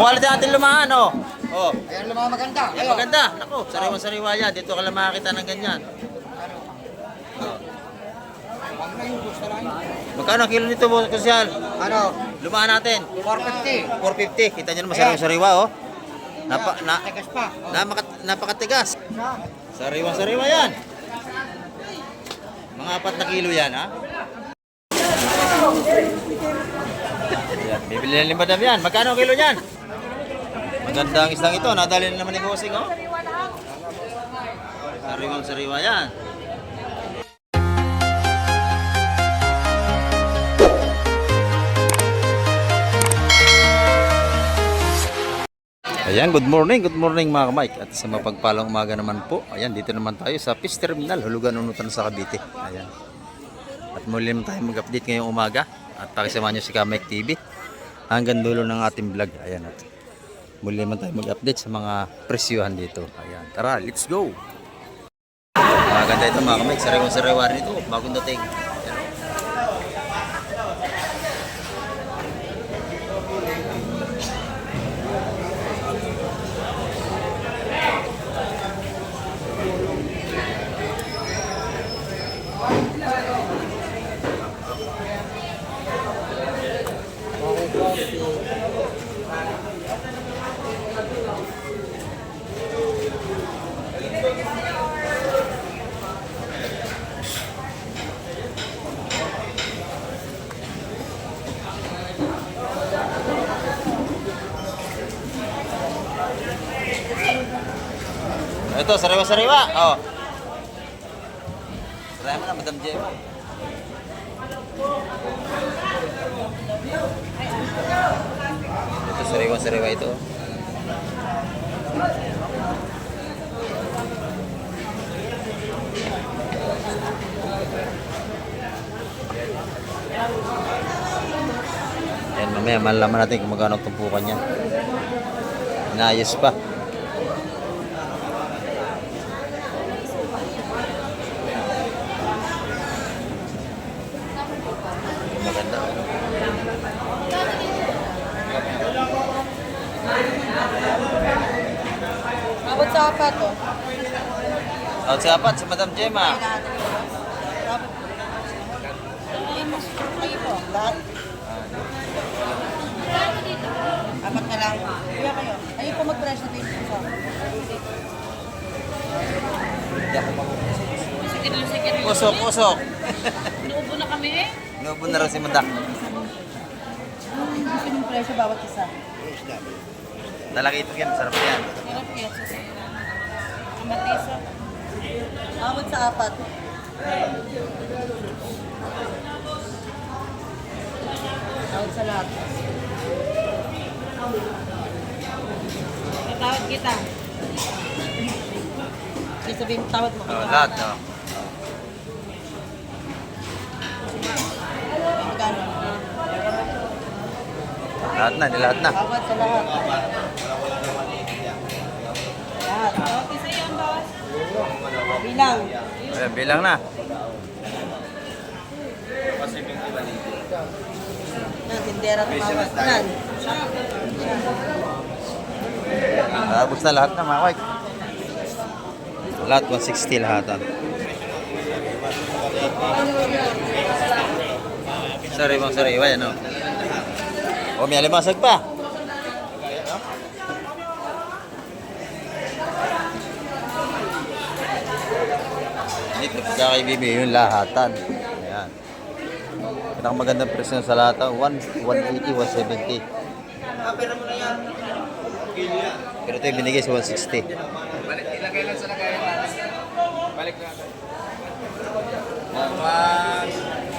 quality natin lumahan, oh. Oh. Ayan lang mga maganda. Yan, maganda. Naku, sariwa-sariwa yan. Dito ka lang makakita ng ganyan. Oh. Magkano ang kilo nito, boss Kusyal? Ano? Lumahan natin. 450. 450. Kita nyo naman sariwa-sariwa, oh. Tegas pa. Napakatigas. Sariwa-sariwa yan. Mga 4 na kilo yan, ha? Yan, bibili na limba dam yan. Magkano ang kilo yan? Maganda ang islang ito. Nadali na naman ni Bossing, oh. Sariwang-sariwa yan. Ayan, good morning mga Mike. At sa mapagpalang umaga naman po. Ayan, dito naman tayo sa Fish Terminal, Hulugan, Unutan sa Cavite. Ayan. At muli naman tayo mag-update ngayong umaga. At pakisama nyo si Kamek TV hanggang dulo ng ating vlog. Ayan, at muli naman tayo mag-update sa mga presyuhan dito. Ayan, tara, let's go! Maganda ito mga Kamek, sariwa-sariwa rin ito. Bagong dating. Ito, sariwa-sariwa. Oh. Sariwa mo na, Madam Gemma. Ito, sariwa-sariwa ito. Yan, mamaya malalaman natin kung magkano tumpukan niya. Inayos pa. Maganda. Abot sa apat, oh. Out sa apat, si Madam Gemma. Lahat. Apat na lang. Kuya kayo. Ayun po mag-brush na tayo sa. Sikir. Usok. Inuubo na kami eh. Inuubo na rin si Madak. Gusto yung presyo bawat isa. Talaki ito yan, sarap yan. Hirap kaya sa amatisa. Abot sa apat. Abot sa lahat. Tatawad kita. Sige, sabihin mo tawad mo. Oh, lahat, no? Magkano? Lahat na, nilahat na. Bawat sa lahat. Lahat. Bawat isa yan, boss. Bilang. Ayan, bilang na. Yan, tindera at bawat. Yan. Tapos na lahat na, mga Mike. Lahat, 160 lahatan. Sariwang-sariwa yan, no? O, may alimasag pa. Dito, pagka kay Bibi, yung lahatan. Ayan. Pinaka magandang presyo sa lahatan, 180, 170. Pero ito yung binigay sa 160. Ilagay lang sa lagayan. Balik na.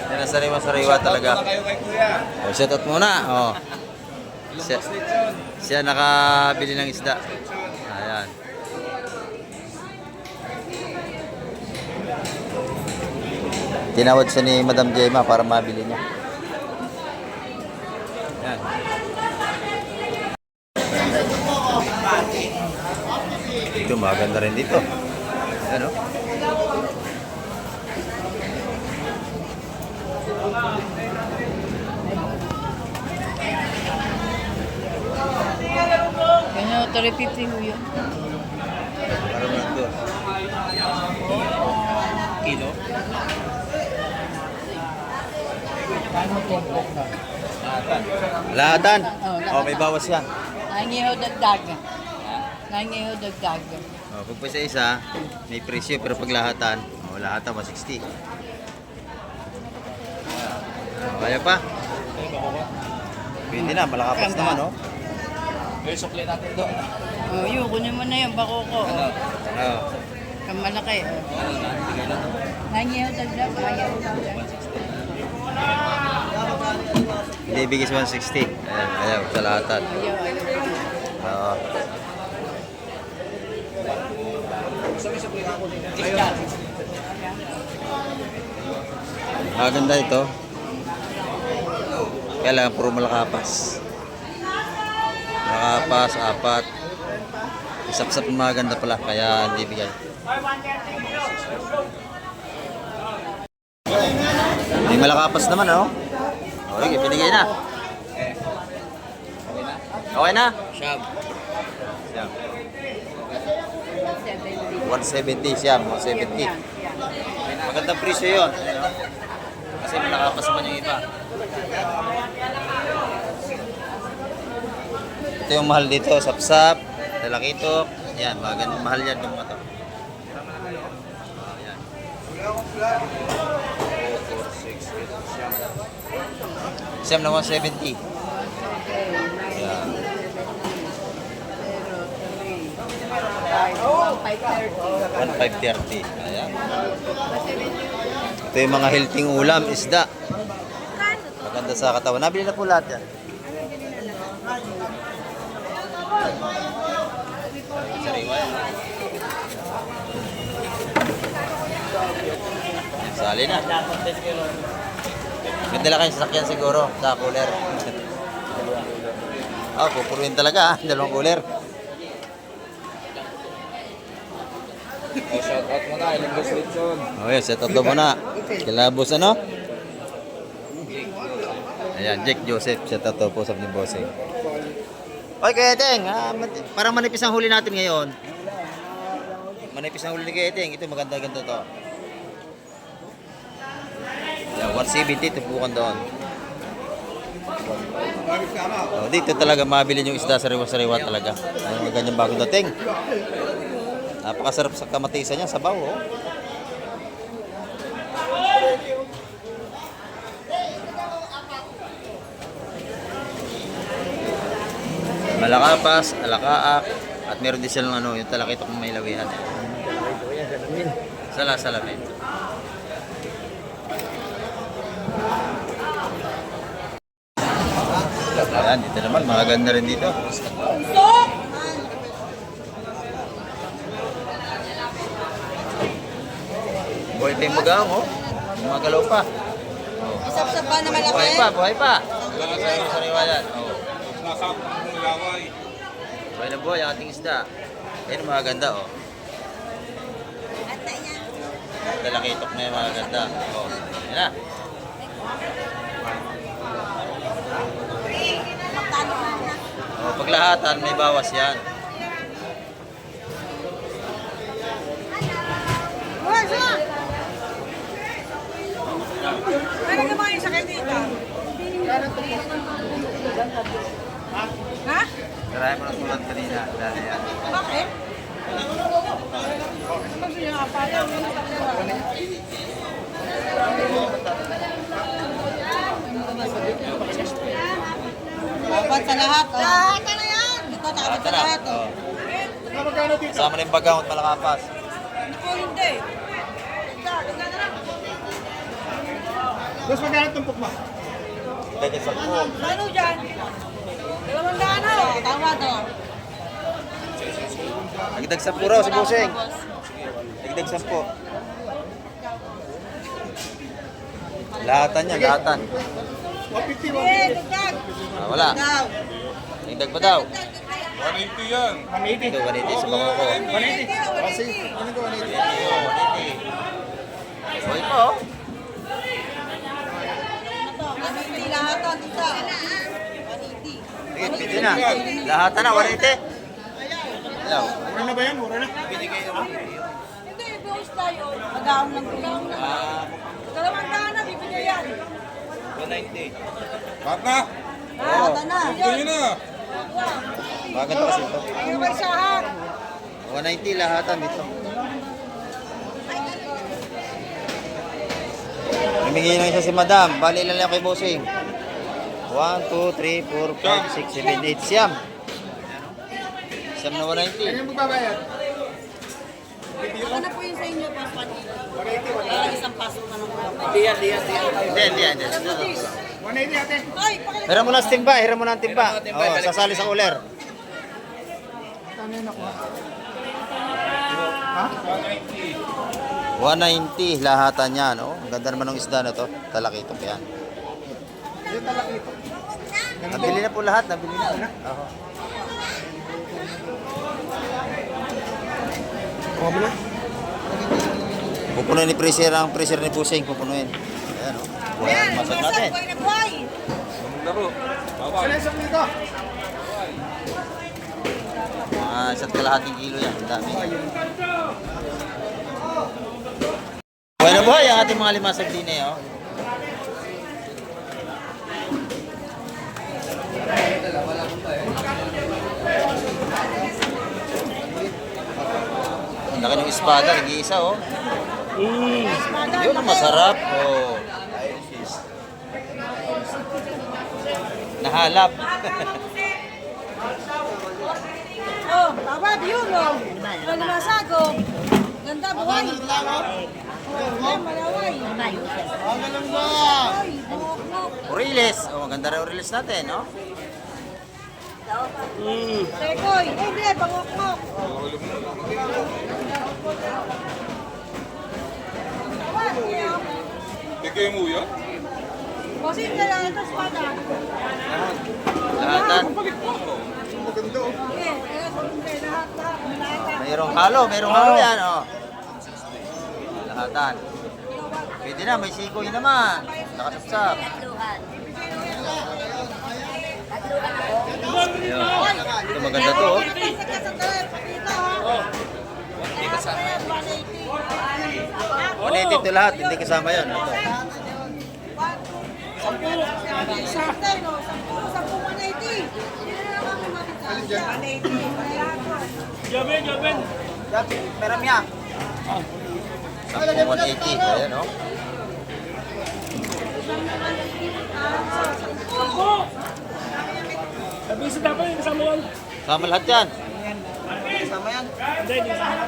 Yan ang sariwa-sariwa talaga. Kayo kay Kuya. Oh, shout out muna. Oh. Siya nakabili ng isda. Ayan. Tinawad siya ni Madam Gemma para mabili niya. Ayan. Ito maganda rin dito. Ayan, oh. 350 ho yun. Parang lang doon. Kilo? Lahatan. Oo, Oh, may bawas yan. Nangiho dagdag. Nangiho dagdag. Oh, pag pa sa isa, may presyo pero pag lahatan, oh, lahatan 160. Oh, kaya pa? Pwede na, malakapas naman, oh. Yung sukli natin doon. Oh, yun, kunin mo na yun, bako ko. Ano? Oh. Kamalaki. Oh. Ano na? Bigay na to. Nangiho dagdag. Nangiho dagdag. Hindi, bigis 160. Ayan, ayaw, sa lahatan. Ayaw, ayaw. Oo. Maganda ito. Kaya lang, puro malakapas. Malakapas, apat. Isap-sap maganda pala, kaya hindi bigay. May malakapas naman, oh. Okay, binigay na. Okay na? Siyam. Siyam. 170 siya, 170. Magandang presyo yun. Kasi malakapas naman yung iba. Ito yung mahal dito, sapsap, lalakito. Yan, magandang mahal yan yung mga to. Yan. 4, 6, 8, siyam na 170. Yan. 1,530. Ayan. Ito yung mga healthy ulam, isda. Maganda sa katawan. Nabili na po lahat yan. Sariwa yan. Sali na. May dala kayong sasakyan siguro sa cooler. Pupuruin talaga. Dalawang cooler. Oh, shout out mo na. Ilang gusto Litson. Okay, set up daw muna. Kilabos ano? Ayan, Jake Joseph. Set up daw po sa ni Bossing. Okay, Kuya Eteng. Parang manipis ang huli natin ngayon. Manipis ang huli ni Kuya Eteng. Ito maganda-ganda to. Ayan, 170. Tupukan doon. Dito talaga mabili yung isda sariwa-sariwa talaga. Ayun, ganyan bagong dating. Napakasarap sa kamatisan niya, sabaw, oh. Malakapas, alakaak, at meron din silang ano, yung talakitok ng may lawihan. Salamin. Ayan, dito naman, maganda rin dito. Buhay pa yung magaang, oh. Gumagalaw pa. Isap-sap pa na malaki. Buhay pa. Sariwa yan. Oh. Buhay na buhay ang ating isda. Ayan, maganda, oh. Talakitok na yung maganda. Oh. Ayan na. Oh, paglahatan, may bawas yan. Ano naman yung sakit dito? Ha? Karaya mo na tulad kanina. Dali yan. Bakit? Dapat sa lahat, oh. Lahat na yan! Ito, dapat sa lahat, oh. Kasama na yung bagang at malakapas. Ako, hindi. Boss, magkano tumpok mo? Dagdag sa po. Ano dyan? 200 ho. Tama to. Dagdag sa raw si Buseng. Dagdag sa po. Lahatan yan, lahatan. 150 mo. Eh, dagdag. Wala. Daw. Dagdag pa daw. 180 yan. 180. Ito, 180 sa bangko ko. 180. Kasi, ano ko 180? 180. Buhay pa, oh. Hindi lahat to, dito. 180. Sige, pwede na. Lahatan na, 180. Ayaw. Mura na ba yan? Mura na? Hindi, buhos tayo. Mag-aong lang kulang na. Dalawang daan na, bibigay yan. Lahat na? Ata na. Ganyan na. Maganda kasi ito. Ano ba isahan? 190 lahatan dito. Humingi lang isa si madam. Bali lang lang kay bossing. 1, 2, 3, 4, 5, 6, 7, 8. Siyam. Siyam na 190. Ganyan magbabayad? Ano po yun sa inyo, boss? 180. Isang pasok na ng mga. Hindi. 180 ate. Ay, pakilig. Hiram mo lang sa timba. Hiram mo lang ang timba. Oo, sasali sa uler. Ano yun ako? 190 lahatan yan. Oh, ang ganda naman ng isda na to. Talakitok yan. Yung talak ito. Nabili na po lahat. Nabili na. Oo. Kuha mo na. Pupunuin ni freezer ang freezer ni Pusing. Pupunuin. Ayan o. Buhay ang masak natin. Buhay na buhay. Saan yung dito? Mga isa't kalahating kilo yan. Ang dami. Buhay na buhay ang ating mga limasag din eh. Oh. Ang laki ng espada. Nag-iisa oh. Yun ang masarap. Oh. Nahalap. Oh, tawad yun, oh. Ano masago? Ganda, buhay. Oh, malaway. Ganun ba? Ay, buhok-nok. Uriles. Oh, maganda rin uriles natin, no? Tekoy. Eh, hindi, bangok-nok. Tawad, kuya. Bigay mo yan? Bossing, kailangan ito, espada. Lahatan. Maganda oh. Okay, lahat. Mayroong halo yan, oh. Lahatan. Pwede na, may sikoy naman. Nakasapsap. Ayun. Ito maganda to, oh. 180 ito lahat, hindi kasama yun. Ito. Sampung 180. Ayan, oh. Bisa dapat yung kasama yan. Sama lahat yan. Hindi, hindi kasama.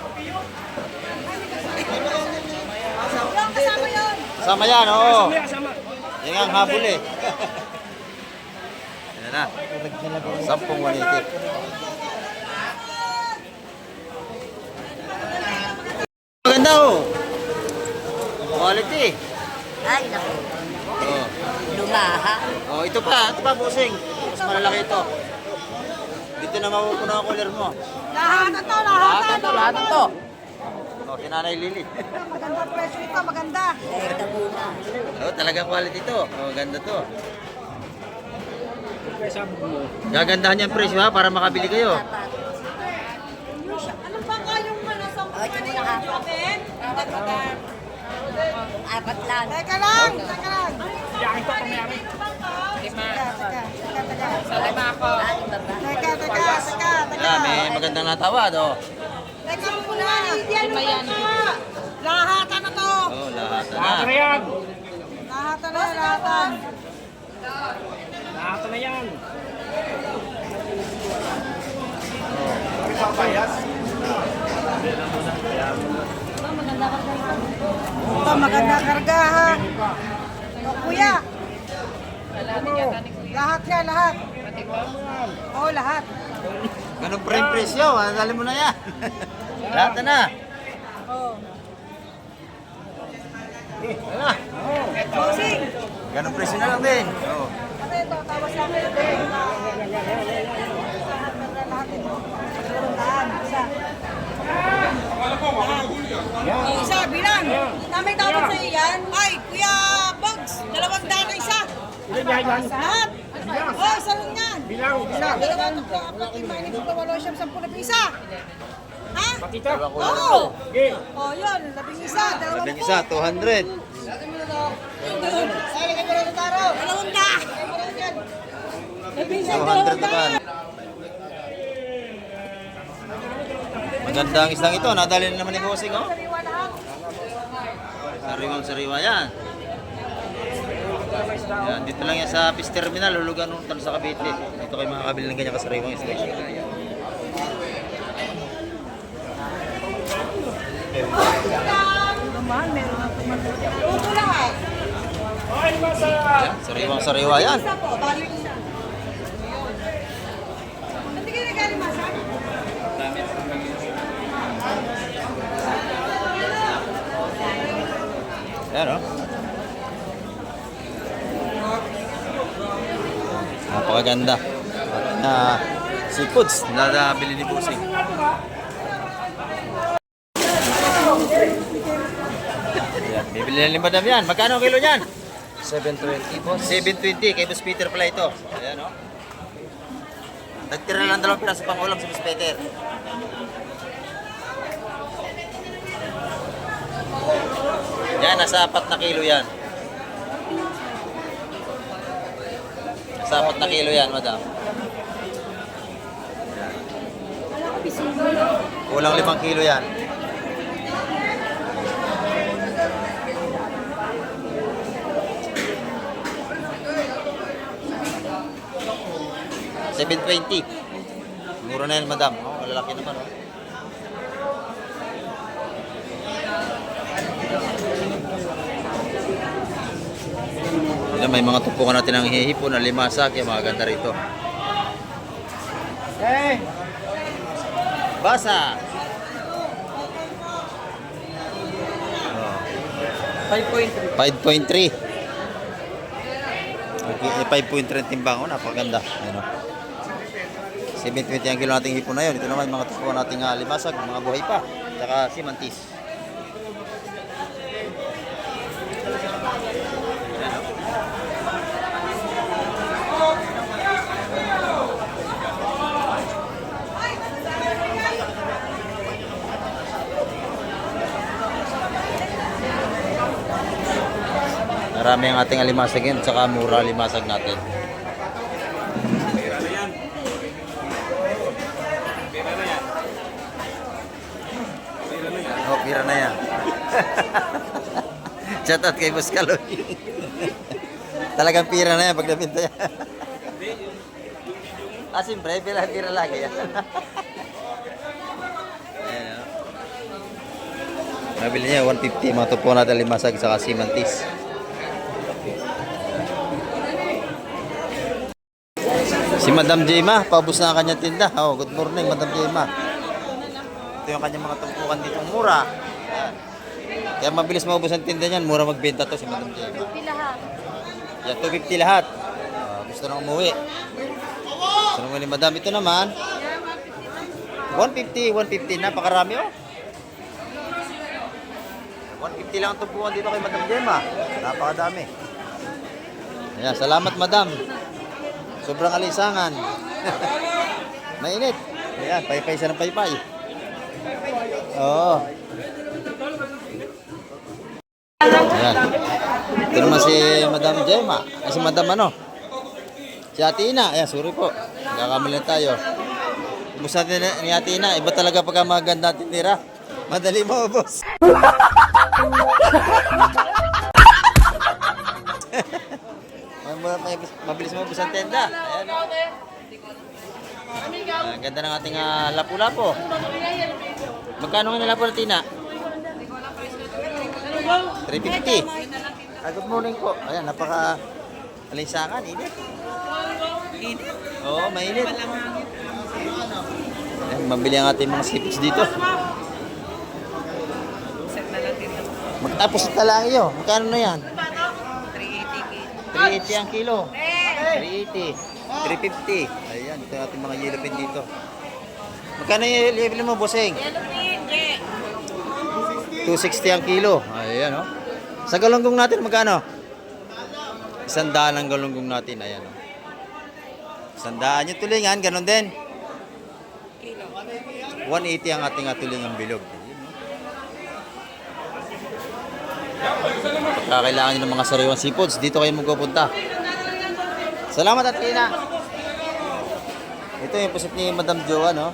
Kasama yun. Sama yan, oo. May kasama. Yan ang habol eh. Yan na. Sampung 180. Maganda oh. Quality. Ay, naku. Oh. Lumaha. Oh, ito pa bossing. Mas malalaki ito. Dito na mapupuno ang cooler mo. Lahat na to. Oh, si Nanay Lili. Maganda presyo ito, maganda. Oh, talaga quality ito. Oh, ganda to. Kaya sabi mo. Gagandahan niya ang presyo ha para makabili kayo. Ano ba kayong manasang Apat lang. Teka lang. Yakin ko kumayari. Teka. Yeah, may magandang natawad oh. Teka muna. Lahatan na to. Oh, lahat na. Lahat na yan. Lahatan. Lahat na yan. Ito, maganda karga ha. O, kuya. Lahat yan, lahat. Oo, lahat. Ganun pa rin presyo, dali mo na yan. Lahat na. Oo. Ano na? Bossing. Ganun presyo na lang din. Oh. Ano ito, tawas lang ito. Lahat ito. Lahat, isa. Oh, isa, bilang. Namin dapat sa iyan. Ay, Kuya Bugs, 200 na isa. Ilan yan yan? Lahat. Oh, isa lang yan. Bilang. Dalawa, tatlo, apat, lima, anim, pito, walo, siyam, sampu, labing isa. Ha? Patita. Oo. Okay. Oh, yun, labing isa, dalawang Labing isa, 200. Dalawang da. Labing isa, 200 naman. Maganda ang islang ito. Nadali na naman ni Bossing, oh. Sariwang-sariwa yan. Yan. Dito lang yan sa Fish Terminal. Lulugan nung sa Cavite. Dito kayo makakabili ng ganyan kasariwang isla. Naman, meron nga pumatulog. Upo lahat. Okay, masa. Sariwang-sariwa yan. Isa po, balik isa. Hindi kayo nagaling masak? Ayan, oh. Napakaganda. Seafoods na nabili ni Bossing. Ayan, bibili na ni Madam yan. Magkano ang kilo niyan? 720 po. 720. Kay Boss Peter pala ito. Ayan, oh. Nagtira lang 2 piraso pang ulam sa Boss Peter. Yan, nasa 4 na kilo yan. Nasa 4 na kilo yan, Madam. Kulang 5 kilo yan. $720. Mura na yan, Madam. Oh, malalaki naman, oh. Ayan, may mga tupukan natin ng hihipon na limasag. Yung mga ganda rito. Hey! Basa! 5.3. 5.3. Okay, 5.3 ang timbang. Oh, napakaganda. Ayan, oh. 720 ang kilo nating hipon na yun. Ito naman yung mga tupukan nating limasag. Mga buhay pa. Saka si mantis. Marami ang ating alimasag yun, saka mura alimasag natin. Oh, pira na yan. Shout out kay Boss Kaloy. Talagang pira na yan pag nabinta yan. Siyempre, pira lagi yan. Ayan, oh. Nabili niya 150, mga tupo natin alimasag, saka simantis. Si Madam Jema, paubos na ang kanyang tinda. Oh, good morning, Madam Jema. Ito yung kanyang mga tumpukan dito. Mura. Ayan. Kaya mabilis maubos ang tinda niyan. Mura magbenta to si Madam Jema. Yan, 250 lahat. Gusto nang umuwi. Gusto nang umuwi ni Madam. Ito naman, 150. Napakarami, oh. 150 lang ang tumpukan dito kay Madam Jema. Napakadami. Ayan, salamat, Madam. Sobrang alisangan. Mainit. Ayan, paypay siya ng paypay. Oo. Ayan. Ito naman si Madam Jema. Si Madam ano? Si Ate Ina. Ayan, sorry po. Nakakamali na tayo. Kumusta natin ni Ate Ina? Iba talaga pagka maganda titira. Madali mo, boss. Mabilis mo ang tenda. Ayan. Ang ganda ng ating lapu-lapo. Magkano nga lapu na Tina? 350. Good morning po. Ayan, napaka alinsangan. Init. Oo, mainit. Ayan, mabili ang ating mga seafoods dito. Magtapos na lang iyo. Magkano na yan? 380 ang kilo. 380. 350. Ayan, ito yung ating mga yellow pin dito. Magkano yung yellow pin mo, bossing? 260 ang kilo. Ayan, oh. Sa galunggong natin, magkano? 100 ang galunggong natin. Ayan, oh. Sandaan yung tulingan, ganun din. 180 ang ating tulingang bilog. Pagka kailangan nyo ng mga sariwang seafoods, dito kayo magpupunta. Salamat at Kina. Ito yung pusit ni Madam Joan, no?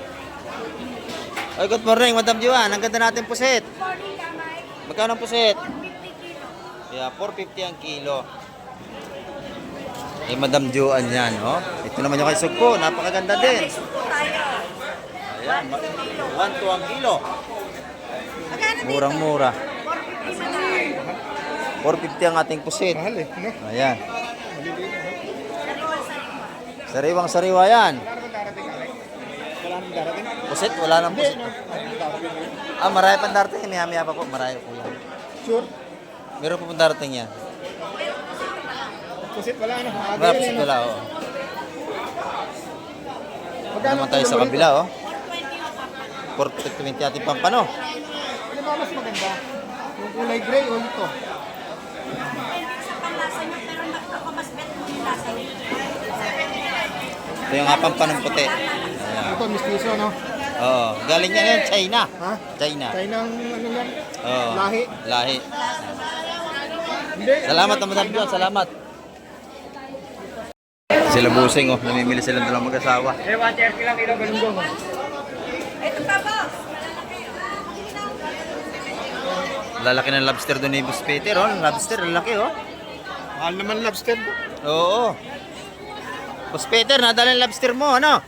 Ay, good morning, Madam Joan. Ang ganda natin pusit. Magkano ang pusit? Yeah, 450 ang kilo. Eh, Madam Joan yan, no? Ito naman yung kay Sugpo. Napakaganda din. Ayan, 1 to ang kilo. Murang-mura. 450 ang ating pusit. Mahal eh, no? Ayan. Sariwang-sariwa yan. Wala nang darating. Pusit, wala nang pusit. Ah, marami pang darating. Maya-maya pa po. Marami po yan. Sure? Meron po pang darating yan. Pusit wala na. Marami pusit wala, oo. Ito naman tayo sa kabila, oh. 420 ating pampano. Ano ba mas maganda? Yung kulay gray o ito? Sa panlasa niya, pero ako mas bet mo yung lasa niya. Ito yung pampanong puti. Ayan. Ito, mistiso, no? Oo. Galing yan yan, China. Ha? China. China ang ano yan? Oo. Lahi. Lahi. Hindi. Salamat, Madam Joan. Salamat. Sila busing, oh. Namimili silang dalawang mag-asawa. Eh, 130 lang kilo, galunggong. Ito pa, boss. Lalaki ng lobster doon ni Boss Peter, oh. Lobster, lalaki, oh. Mahal naman lobster. Oo. Boss Peter, nadala yung lobster mo, ano?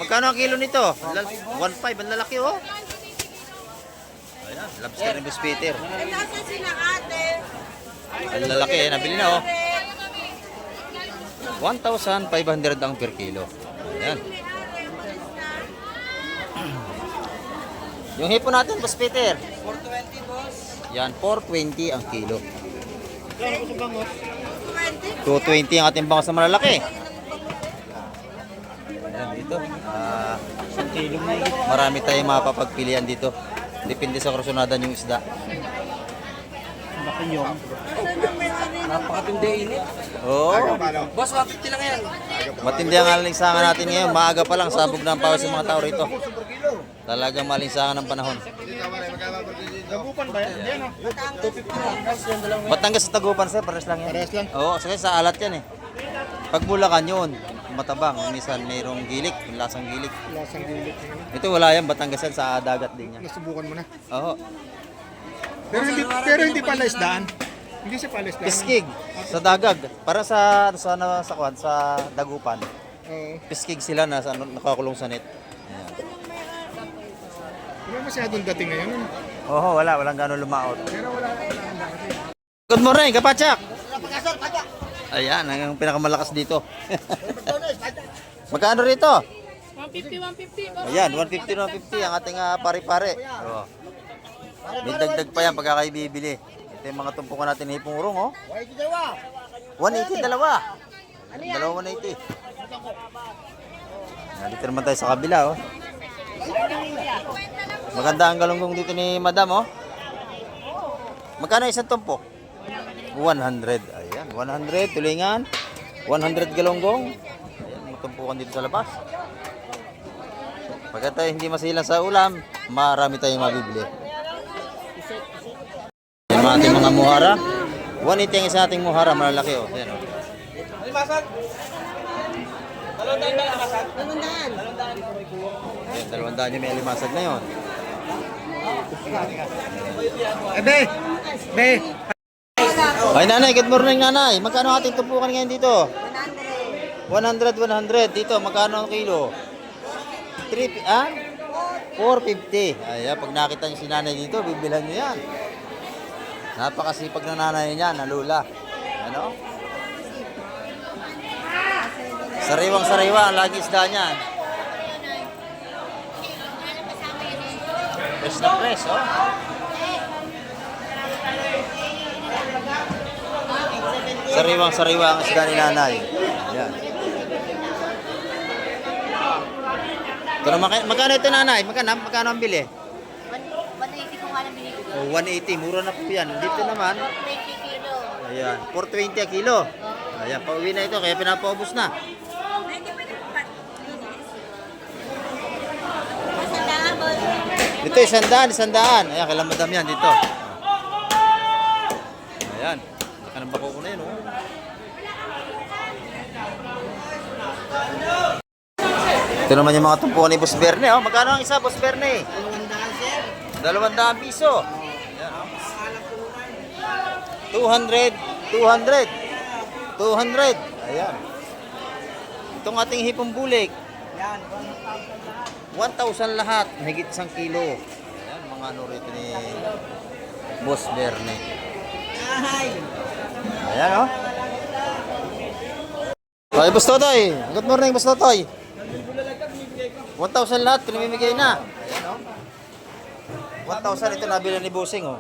Magkano ang kilo nito? 1.5, ang lalaki, oh. Ayan, lobster ni Boss Peter. Eh, nasa sila ate. Ang lalaki, nabili na, oh. 1,500 ang per kilo. Ayan. Yung hipo natin, Boss Peter. 420, boss. Yan, 420 ang kilo. 220 ang ating bangas na malalaki. Ayan, dito. Marami tayong mapapagpilian dito. Depende sa kursunadan yung isda. Napakatindi init. Oo. Boss, 150 lang yan. Matindi ang alinsangan natin ngayon. Maaga pa lang, sabog na ang pawis ng mga tao rito. Talagang malinsangan ng panahon. Dagupan ba yan? Yan, no? Batangas sa Tagupan, sir. Pares lang yan. Parehas lang. Oo, kasi sa alat yan eh. Pag Bulacan yun, matabang. Minsan mayroong gilik, yung lasang gilik. Lasang gilit. Ito wala yan, Batangas yan sa dagat din yan. Nasubukan mo na. Oo. Pero hindi pala isdaan. Hindi siya pala isdaan. Piskig sa dagag. Para sa Dagupan. Oo. Piskig sila na nakakulong sa net. Ayan. Wala masyadong dating ngayon. Ano? Oo, walang gano'ng lumaot. Good morning, Kapatsak! Ayan, ang pinakamalakas dito. Magkano rito? 150. Ayan, 150 ang ating pare-pare. Oo. May dagdag pa yan pagka kayo bibili. Ito yung mga tumpukan natin ni Hipong Urong, oh. 180 dalawa. Dalawa 180. Dito naman tayo sa kabila, oh. Maganda ang galunggong dito ni Madam, oh. Magkano isang tumpok? 100. Ayan, 100 tulingan. 100 galunggong. Ayan, matumpukan dito sa labas. Pagka tayo hindi masilang sa ulam, marami tayong mabibili. Ayan mga ating mga muhara. 180 ang isa ating muhara, malalaki, oh. Ayan, oh. Ayan, 200 yung may alimasag na yun. Be! Ay nanay, good morning nanay. Magkano ating tumpukan ngayon dito? 100. Dito, magkano ang kilo? 450. Ayan, pag nakita niyo si nanay dito, bibilhan niyo yan. Napakasipag na nanay niya, na lula. Ano? Sariwang-sariwa ang lagi isda niya. Fresh na fresh, oh. Sariwang-sariwa ang isda ni nanay. Ayan. Ito naman, magkano ito nanay? Magkano ang bili? 180 ko nga lang binibigay. Oh, 180, mura na po yan. Dito naman, 20 kilo. ayan, 420 a kilo. Ayan, pauwi na ito, kaya pinapaubos na. Dito, 100. Ayan, kailan madam yan dito. Ayan. Laka ng bako ko na yun, oh. Ito naman yung mga tumpukan ni Boss Berne, oh. Magkano ang isa, Boss Berne? 200 piso. Ayan, oh. 200. Ayan. Itong ating hipong bulik. 1,000 lahat. Mahigit 1 kilo. Ayan, mga ano rito ni Boss Berne. Ayan, oh. Okay, Boss Totoy. Good morning, Boss Totoy. 1,000 lahat. Pinamimigay na. Ayan, oh. 1,000 ito nabili ni Busing, oh.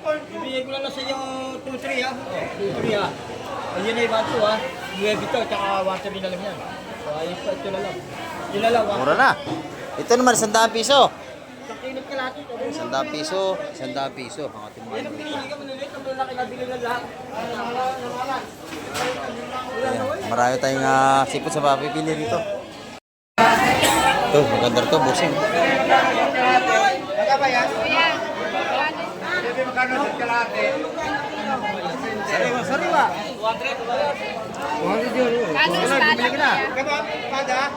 Bibigay ko lang sa iyo 2-3 ha. 2-3 ha. Ayun ay 1-2 ha. 9 ito, tsaka 1-3 na lang yan. So ayos pa ito na lang. Yun na lang. Mura na. Ito naman, 100 piso. Sa kilot ka lahat ito. 100 piso. 100 piso. Ang ating mga Yan ang pinili ka manulit. Ang lalaki na bili ng lahat. Ayan, marami tayong sipot sa papipili rito. Ito, maganda ito, Busing. Magkaba yan? Sabi magkano sa kalate? Sariwa. 100 yun. Kano espada mo yan? Kaba, pada?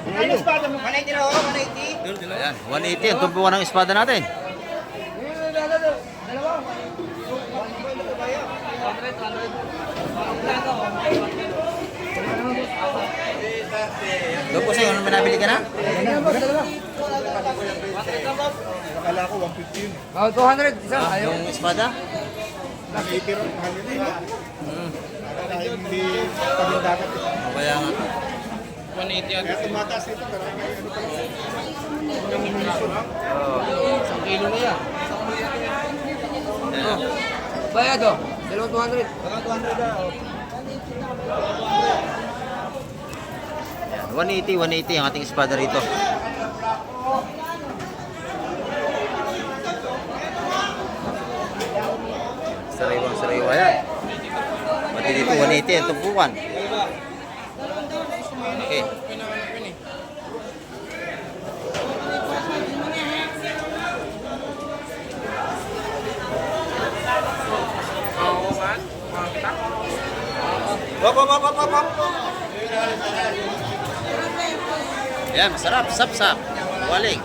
Ano espada mo? 180 na ako, 180. Ayan, 180 ang tumpuan ng espada natin. Ito po sa'yo, anong manabili ka na? Akala ko 150 yun. Oh, 200. Isa. Yung espada? Nakitiro, mahal yun eh. Akala hindi pamindagat. O kaya nga. Kaya tumataas ito, pero may ano pa lang. Isang kilo na yan. Ayan. Bayad o. 200. 180 ang ating espada rito. Sariwa yan. Pati dito 180 ang tumpukan. Okay. Yan, masarap. Sap-sap. Waling.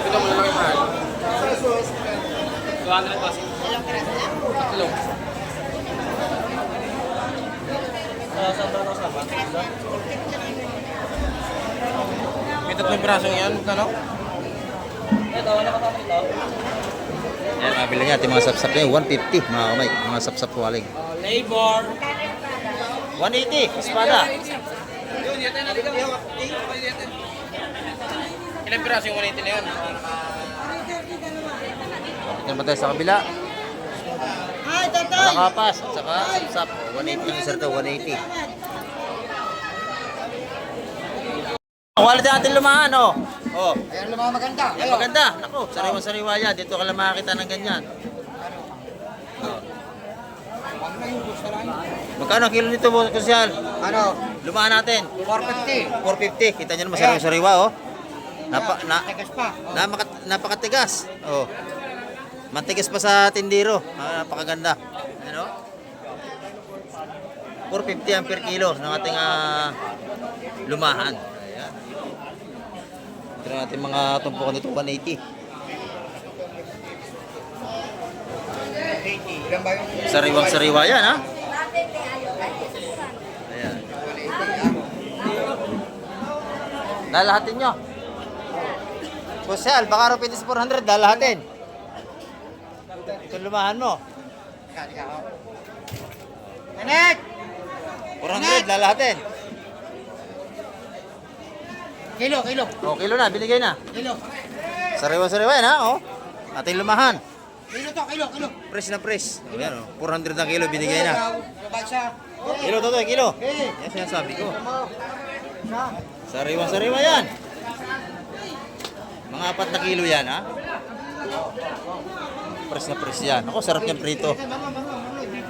Ito mo lang mahal. 200 boss. Tatlo. May tatlong pirasong yan, ano? Yan, nabili niya. Ating mga sap-sap niya. 150 mga kamay. Mga sap-sap waling. Labor. 180. Espada. Ilang piraso yung 180 na yun? Kapit naman tayo sa kabila. Ay, tatay! Nakapas. At saka sap-sap. 180 ang isa rito. 180. Ang wallet natin lumahan, oh. Oh. Ayan lang mga maganda. Yan, maganda. Naku, sariwa-sariwa yan. Dito ka lang makakita ng ganyan. Oh. Magkano ang kilo nito, Kusyal? Ano? Lumahan natin. 450. 450. Kita nyo naman sariwa-sariwa, oh. Tegas pa. Napakatigas. Oh. Matigas pa sa tindiro. Napakaganda. Ano? 450 ang per kilo ng ating lumahan. Ayan. Ito na ating mga tumpukan dito, 180. Ilan ba yun? Sariwang-sariwa yan, ha? Ayan. Lalahatin nyo. Kusyal, baka rin 400, lalahatin. Ito lumahan mo. Anek! 400, lalahatin. Kilo. O, kilo na, binigay na. Kilo. Sariwa-sariwa yan, ha? O, ating lumahan. Kilo to, kilo. Press na press. O, yan, o. 400 na kilo, binigay na. Bansa. Kilo, Totoy, kilo. Yan sinasabi ko. Sariwa-sariwa yan. Mga 4 na kilo yan, ha? Press na press yan. Ako, sarap yung prito.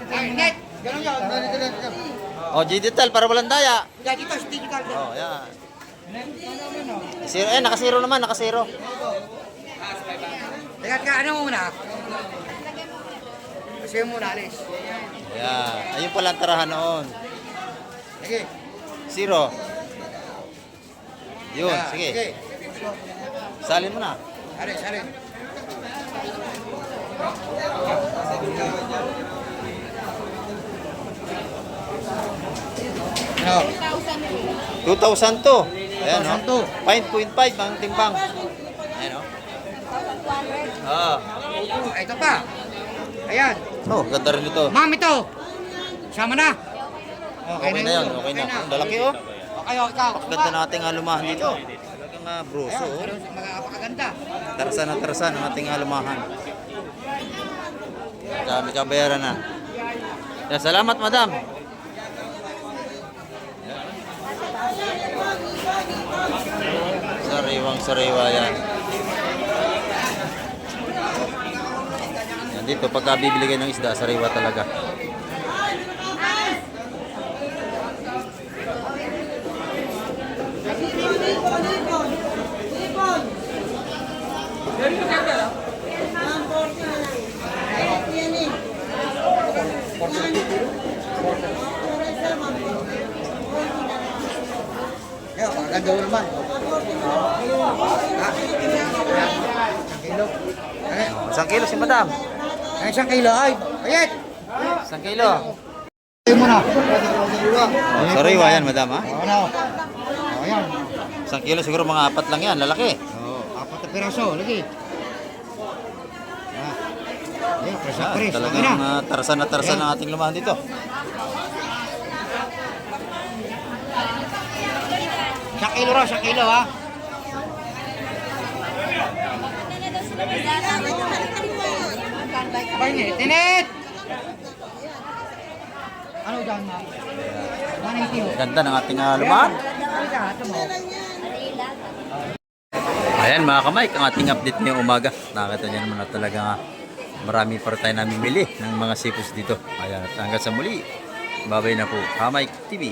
Ay, net! Ganun yan. Oh, digital para walang daya. Yan, dito, digital. Oh, yan. Zero, nakasiro naman, nakasiro. Teka, ano muna? Kasi muna, alis. Ayan. Ayun pala ang tarahan noon. Sige. Zero. Yun, Yeah, sige. Sige. Salin mo na. Alis, alis. Ano? 2,000 to. Ayan, 2,000 to. 5.5 ang timbang. Ayan, oh. Ah. Oh, ito pa. Ayan. Oh, ganda rin ito. Ma'am, ito. Sama na. Okay na yan, okay na. Ang lalaki, oh. Okay, ikaw. Ganda nating alumahan dito. Talagang bruso, oh. Magkakapakaganda. Tarasan ang ating alumahan. Kami kabayaran na. Yan, salamat, madam. Sariwang-sariwa yan. Yan dito, pagka bibili kayo ng isda, sariwa talaga. Kaya, pakaganda mo naman. Ha? Isang kilo. Ay, Isang kilo si madam. isang kilo. Ay, ayet. Isang kilo. Ito mo na. Oh, sariwa yan, madam, ha? Ano? Ayan. Isang kilo siguro mga 4 lang yan, lalaki. Apat na piraso. Lagi. Ayan, presa Ah, pres. talagang Okay na. tarasan na tarasan ang ating lumahan dito. Isang kilo raw, isang kilo ha. Tinit, tinit! Ano dyan, ma'am? 180. Ganda ng ating lumahan. Ayan mga kamike, ang ating update ngayong umaga. Nakita niyo naman na talaga marami pa tayo namimili ng mga seafoods dito. Ayan, at hanggang sa muli. Babay na po, Kamike TV.